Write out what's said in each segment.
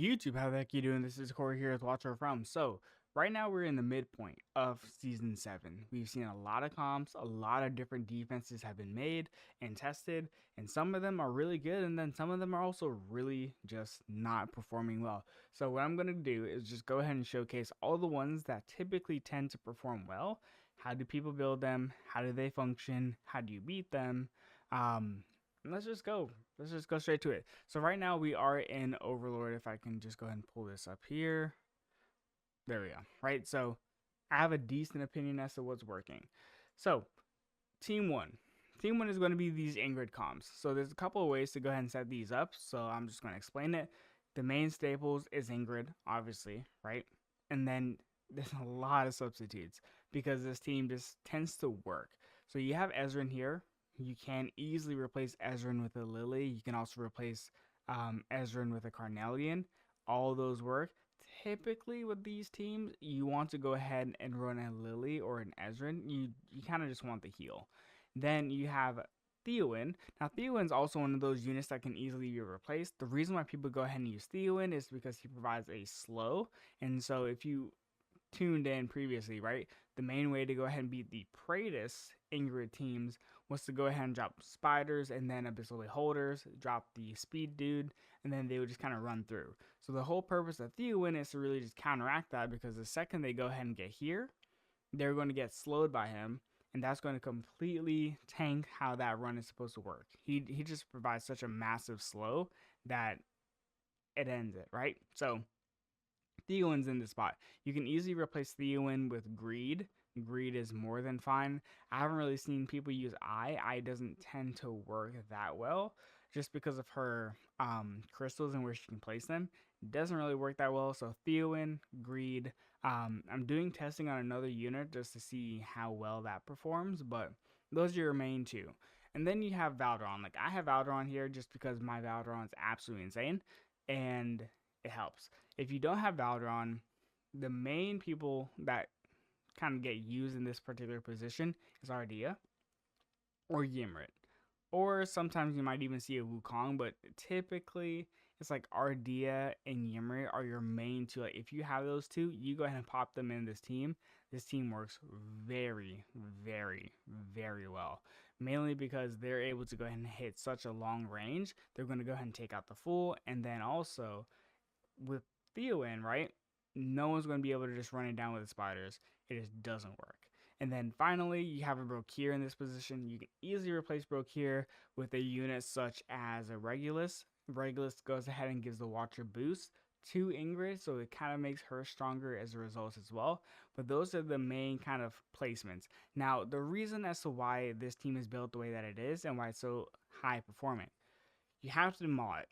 YouTube, how the heck you doing? This is Corey here with Watcher From. So, right now we're in the midpoint of Season 7. We've seen a lot of comps, a lot of different defenses have been made and tested, and some of them are really good, and then some of them are also really just not performing well. So, what I'm going to do is just go ahead and showcase all the ones that typically tend to perform well. How do people build them? How do they function? How do you beat them? Um, let's just go. Let's just go straight to it. So right now we are in Overlord. If I can just go ahead and pull this up here. There we go. Right. So I have a decent opinion as to what's working. So team one. Team one is going to be these Ingrid comps. So there's a couple of ways to go ahead and set these up. So I'm just going to explain it. The main staples is Ingrid, obviously, right? And then there's a lot of substitutes because this team just tends to work. So you have Ezreal here. You can easily replace Ezreal with a Lily. You can also replace Ezreal with a Carnelian. All those work. Typically with these teams, you want to go ahead and run a Lily or an Ezreal. You kind of just want the heal. Then you have Theowen. Now Theowen's also one of those units that can easily be replaced. The reason why people go ahead and use Theowen is because he provides a slow. And so if you tuned in previously, right? The main way to go ahead and beat the Praetus Ingrid teams was to go ahead and drop spiders and then Abyssal Beholders, drop the speed dude, and then they would just kind of run through. So the whole purpose of Theowen is to really just counteract that, because the second they go ahead and get here, they're going to get slowed by him, and that's going to completely tank how that run is supposed to work. He just provides such a massive slow that it ends it, right? So Theowen's in the spot. You can easily replace Theowen with Greed. Greed is more than fine. I haven't really seen people use Eye. Eye doesn't tend to work that well just because of her crystals and where she can place them. It doesn't really work that well. So Theowen, Greed. I'm doing testing on another unit just to see how well that performs, but those are your main two. And then you have Valdron. Like, I have Valdron here just because my Valdron is absolutely insane, and it helps. If you don't have Valdron, the main people that kind of get used in this particular position is Ardea or Ymrit. Or sometimes you might even see a Wukong, but typically it's like Ardea and Ymrit are your main two. Like, if you have those two, you go ahead and pop them in this team. This team works very, very, very well. Mainly because they're able to go ahead and hit such a long range. They're going to go ahead and take out the full, and then also with Theowen, right? No one's going to be able to just run it down with the spiders. It just doesn't work. And then finally, you have a Brokir in this position. You can easily replace Brokir with a unit such as a Regulus. Regulus goes ahead and gives the Watcher boost to Ingrid, so it kind of makes her stronger as a result as well. But those are the main kind of placements. Now, the reason as to why this team is built the way that it is and why it's so high performing, you have to maul it.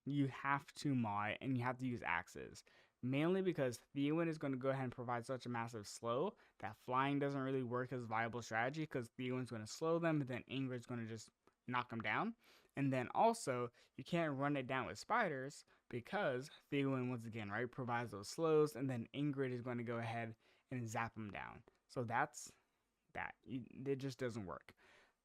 You have to maul it, and you have to use axes. Mainly because Theowen is going to go ahead and provide such a massive slow that flying doesn't really work as a viable strategy, because Theowen's going to slow them, but then Ingrid's going to just knock them down. And then also, you can't run it down with spiders because Theowen, once again, right, provides those slows, and then Ingrid is going to go ahead and zap them down. So that's that. It just doesn't work.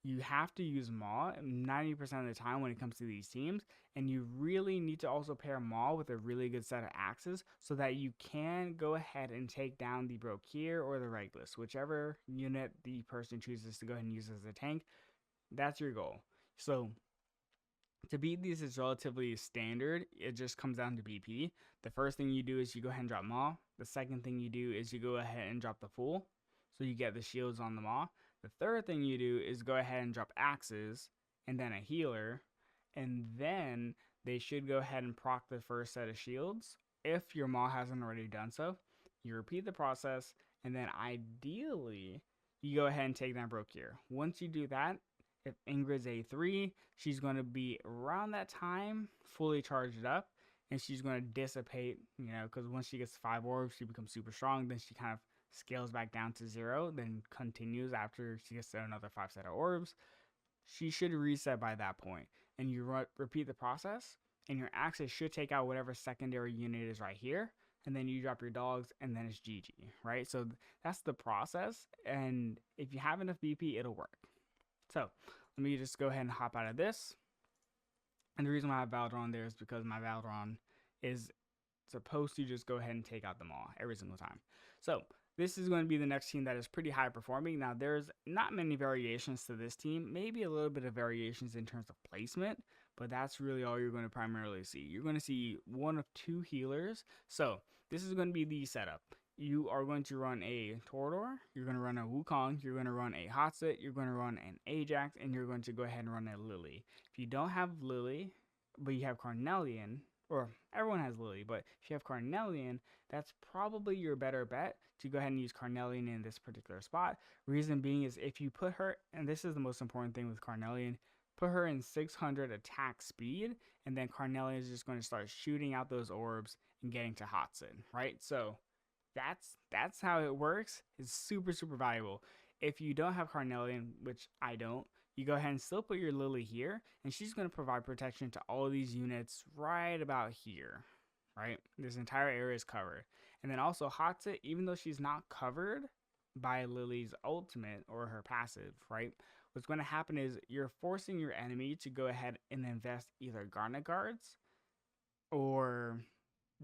You have to use Maw 90% of the time when it comes to these teams, and you really need to also pair Maw with a really good set of axes so that you can go ahead and take down the Brokir or the Regulus, whichever unit the person chooses to go ahead and use as a tank. That's your goal. So to beat these is relatively standard. It just comes down to BP. The first thing you do is you go ahead and drop Maw. The second thing you do is you go ahead and drop the Fool, so you get the shields on the Maw. The third thing you do is go ahead and drop axes and then a healer, and then they should go ahead and proc the first set of shields if your Maw hasn't already done so. You repeat the process, and then ideally you go ahead and take down Brokir. Once you do that, if Ingrid's A3, she's going to be around that time fully charged up, and she's going to dissipate, because once she gets 5 orbs, she becomes super strong. Then she kind of scales back down to 0, then continues after she gets to another 5 set of orbs. She should reset by that point, and you repeat the process, and your axes should take out whatever secondary unit is right here, and then you drop your dogs, and then it's GG, right? So that's the process, and if you have enough BP, it'll work. So let me just go ahead and hop out of this. And the reason why I have Valdron there is because my Valdron is supposed to just go ahead and take out them all every single time. So this is going to be the next team that is pretty high performing. Now there's not many variations to this team, maybe a little bit of variations in terms of placement, but that's really all you're going to primarily see. You're going to see one of two healers. So this is going to be the setup. You are going to run a Torador, you're going to run a Wukong, you're going to run a Hotset, you're going to run an Ajax, and you're going to go ahead and run a Lily. If you don't have Lily, but you have Carnelian, or everyone has Lily, but if you have Carnelian, that's probably your better bet to go ahead and use Carnelian in this particular spot. Reason being is if you put her, and this is the most important thing with Carnelian, put her in 600 attack speed, and then Carnelian is just going to start shooting out those orbs and getting to Hotset, right? So that's how it works. It's super valuable. If you don't have Carnelian, which I don't, you go ahead and still put your Lily here, and she's going to provide protection to all of these units right about here, right? This entire area is covered. And then also Hotset, even though she's not covered by Lily's ultimate or her passive, right? What's going to happen is you're forcing your enemy to go ahead and invest either Garnet Guards or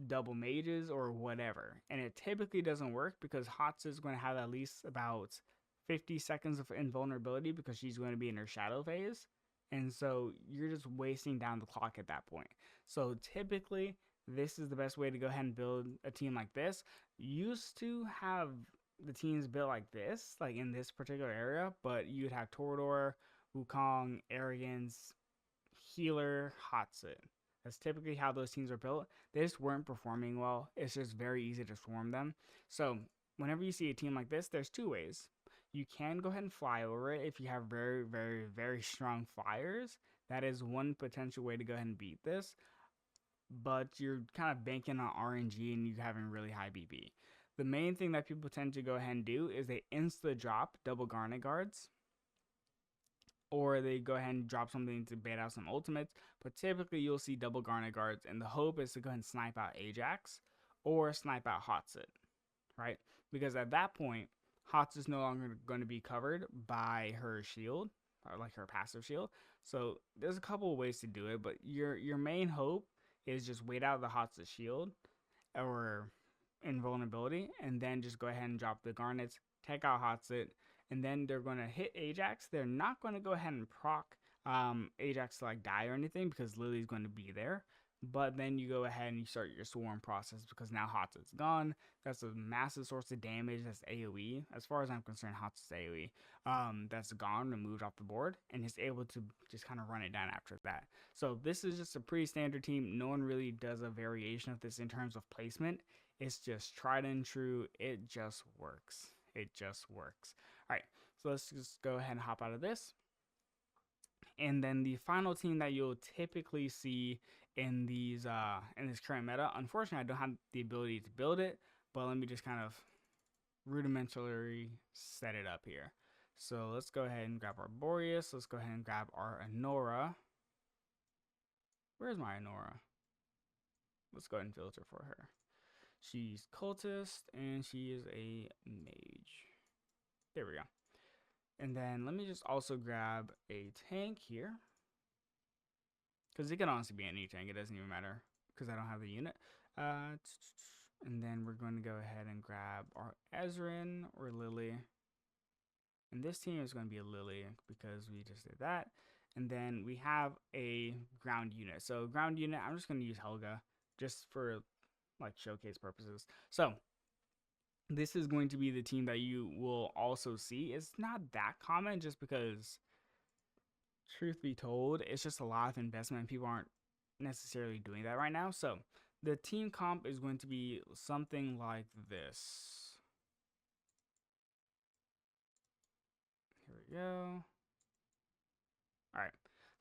double mages or whatever, and it typically doesn't work because Hotsa is going to have at least about 50 seconds of invulnerability because she's going to be in her shadow phase, and so you're just wasting down the clock at that point. So typically this is the best way to go ahead and build a team like this. Used to have the teams built like this, like in this particular area, but you'd have Torador, Wukong, Arrogance, Healer, Hotset. That's typically how those teams are built. They just weren't performing well. It's just very easy to swarm them. So whenever you see a team like this, there's two ways. You can go ahead and fly over it if you have very strong flyers. That is one potential way to go ahead and beat this. But you're kind of banking on RNG and you having really high BP. The main thing that people tend to go ahead and do is they insta drop double Garnet Guards, or they go ahead and drop something to bait out some ultimates, but typically you'll see double Garnet Guards, and the hope is to go ahead and snipe out Ajax or snipe out Hotset, right? Because at that point, Hotset's no longer going to be covered by her shield, or like her passive shield. So there's a couple of ways to do it, but your main hope is just wait out the Hotset shield or invulnerability, and then just go ahead and drop the Garnets, take out Hotset, and then they're going to hit Ajax. They're not going to go ahead and proc Ajax to like die or anything because Lily's going to be there. But then you go ahead and you start your swarm process because now Hotset's gone. That's a massive source of damage. That's AoE. As far as I'm concerned, Hotset's AoE. That's gone, removed off the board, and is able to just kind of run it down after that. So this is just a pretty standard team. No one really does a variation of this in terms of placement. It's just tried and true. It just works. It just works. All right, so let's just go ahead and hop out of this. And then the final team that you'll typically see in these in this current meta, unfortunately, I don't have the ability to build it, but let me just kind of rudimentarily set it up here. So let's go ahead and grab our Boreas. Let's go ahead and grab our Anora. Where's my Anora? Let's go ahead and filter for her. She's cultist and she is a mage. There we go. And then let me just also grab a tank here, because it can honestly be any tank. It doesn't even matter because I don't have the unit. And then we're going to go ahead and grab our Ezreal or Lily. And this team is going to be a Lily because we just did that. And then we have a ground unit. So ground unit, I'm just going to use Helga just for like showcase purposes. So this is going to be the team that you will also see. It's not that common just because, truth be told, it's just a lot of investment and people aren't necessarily doing that right now. So the team comp is going to be something like this. Here we go. All right.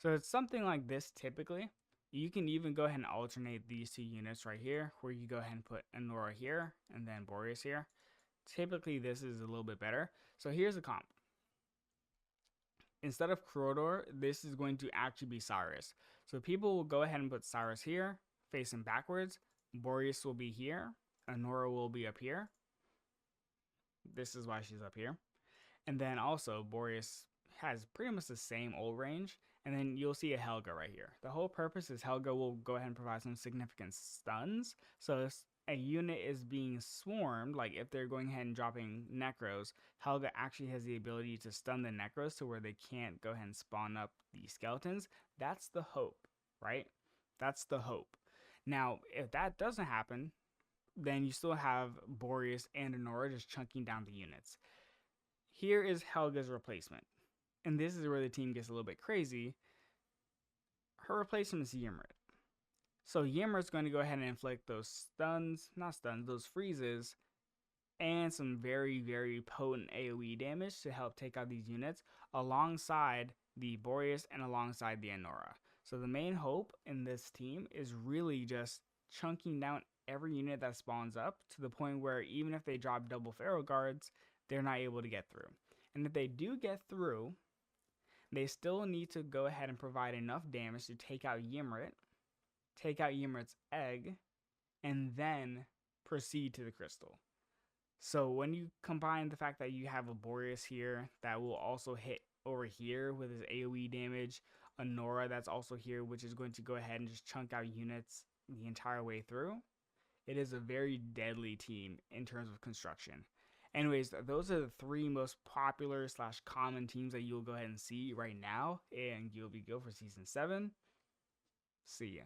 So it's something like this typically. You can even go ahead and alternate these two units right here, where you go ahead and put Anora here and then Boreas here. Typically, this is a little bit better. So here's the comp. Instead of Crowdor, this is going to actually be Cyrus. So people will go ahead and put Cyrus here, facing backwards. Boreas will be here. Anora will be up here. This is why she's up here. And then also, Boreas has pretty much the same ult range. And then you'll see a Helga right here. The whole purpose is Helga will go ahead and provide some significant stuns. So if a unit is being swarmed, like if they're going ahead and dropping Necros, Helga actually has the ability to stun the Necros to where they can't go ahead and spawn up the skeletons. That's the hope, right? That's the hope. Now, if that doesn't happen, then you still have Boreas and Honora just chunking down the units. Here is Helga's replacement. And this is where the team gets a little bit crazy. Her replacement is Ymrit. So Ymrit's going to go ahead and inflict those stuns, not stuns, those freezes, and some very, very potent AoE damage to help take out these units alongside the Boreas and alongside the Honora. So the main hope in this team is really just chunking down every unit that spawns up to the point where even if they drop double Pharaoh guards, they're not able to get through. And if they do get through, they still need to go ahead and provide enough damage to take out Ymrit, take out Ymrit's egg, and then proceed to the crystal. So when you combine the fact that you have a Boreas here that will also hit over here with his AoE damage, a Nora that's also here, which is going to go ahead and just chunk out units the entire way through, it is a very deadly team in terms of construction. Anyways, those are the three most popular / common teams that you'll go ahead and see right now, and you'll be good for Season 7. See ya.